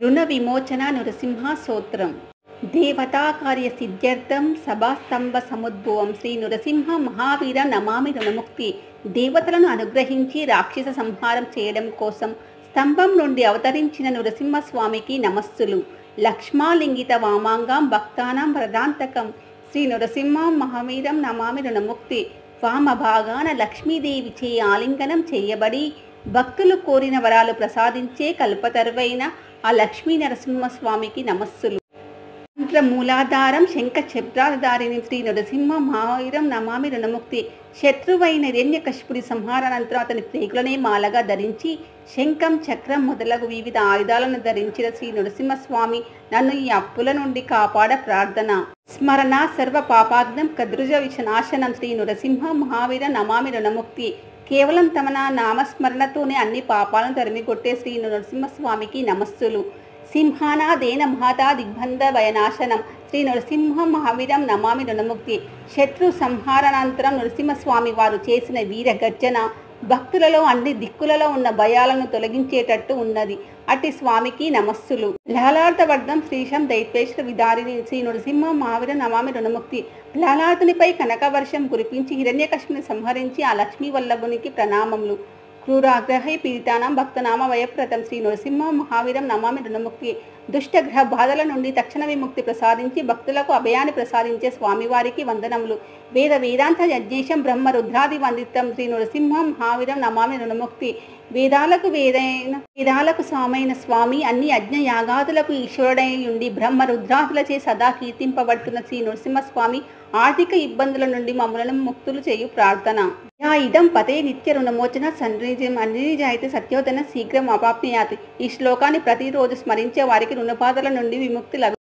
రుణ విమోచన నృసింహ స్తోత్రం. దేవతా కార్య సిద్ధ్యర్థం సభాస్తంభ సముద్భవం శ్రీ నృసింహ మహావీర నమామి రుణముక్తి. దేవతలను అనుగ్రహించి రాక్షస సంహారం చేయడం కోసం స్తంభం నుండి అవతరించిన నృసింహస్వామికి నమస్సులు. లక్ష్మాలింగిత వామాంగం భక్తానాం ప్రదాంతకం శ్రీ నృసింహ మహావీరం నమామి రుణముక్తి. వామభాగాన లక్ష్మీదేవి చే ఆలింగనం చేయబడి భక్తులు కోరిన వరాలు ప్రసాదించే కల్పతరువైన ఆ లక్ష్మీ నరసింహస్వామికి నమస్సులు. మూలాధారం శంఖ చక్రాధారిణి శ్రీ నరసింహ మహావీరం నమామి రుణముక్తి. శత్రువైన హిరణ్యకశిపుడి సంహారానంతరం అతని ప్రేగులనే మాలగా ధరించి శంఖం చక్రం మొదలగు వివిధ ఆయుధాలను ధరించిన శ్రీ నరసింహస్వామి నన్ను ఈ అప్పుల నుండి కాపాడ ప్రార్థన. స్మరణ సర్వ పాపాగ్నం కదృజ విషనాశనం శ్రీ నరసింహ మహావీర నమామి రుణముక్తి. కేవలం తమ నామస్మరణతోనే అన్ని పాపాలను తరిమికొట్టే శ్రీ నరసింహస్వామికి నమస్సులు. సింహానాదేన మహతా దిగ్బంధ భయనాశనం శ్రీ నరసింహ మహావీరం నమామి రుణముక్తి. శత్రు సంహారానంతరం నరసింహస్వామి వారు చేసిన వీర గర్జన భక్తులలో అన్ని దిక్కులలో ఉన్న భయాలను తొలగించేటట్టు ఉన్నది. అట్టి స్వామికి నమస్సులు. లలాటవర్ధం శ్రీశం దైత్యేశ్వర విదారిని శ్రీ నరసింహ మహావీర నమామి రుణముక్తి. లలాటునిపై కనకవర్షం కురిపించి హిరణ్యకశిపుని సంహరించి ఆ లక్ష్మీ వల్లభునికి ప్రణామములు. క్రూరాగ్రహై పీడితానాం భక్తనామ వయప్రతం శ్రీ నరసింహ మహావీరం నమామి రుణముక్తి. దుష్టగ్రహ బాధల నుండి తక్షణ విముక్తి ప్రసాదించి భక్తులకు అభయాన్ని ప్రసాదించే స్వామివారికి వందనములు. వేదాంత యజ్ఞేశం బ్రహ్మ రుద్రాది వందితం శ్రీ నరసింహ మహావీరం నమామి రుణముక్తి. వేదాలకు స్వామైన స్వామి అన్ని యజ్ఞ యాగాదులకు ఈశ్వరుడై ఉండి బ్రహ్మ రుద్రాదులచే సదా కీర్తింపబడుతున్న శ్రీ నరసింహస్వామి ఆర్థిక ఇబ్బందుల నుండి మమ్మలను ముక్తులు చేయు ప్రార్థన. యా ఇదం పతే నిత్య రుణమోచన సన్నిజం అన్నిజాయితీ సత్యోదన శీఘ్రం అపాప్నుయాతి. ఈ శ్లోకాన్ని ప్రతిరోజు స్మరించే వారికి రుణబాధల నుండి విముక్తి లభిస్తుంది.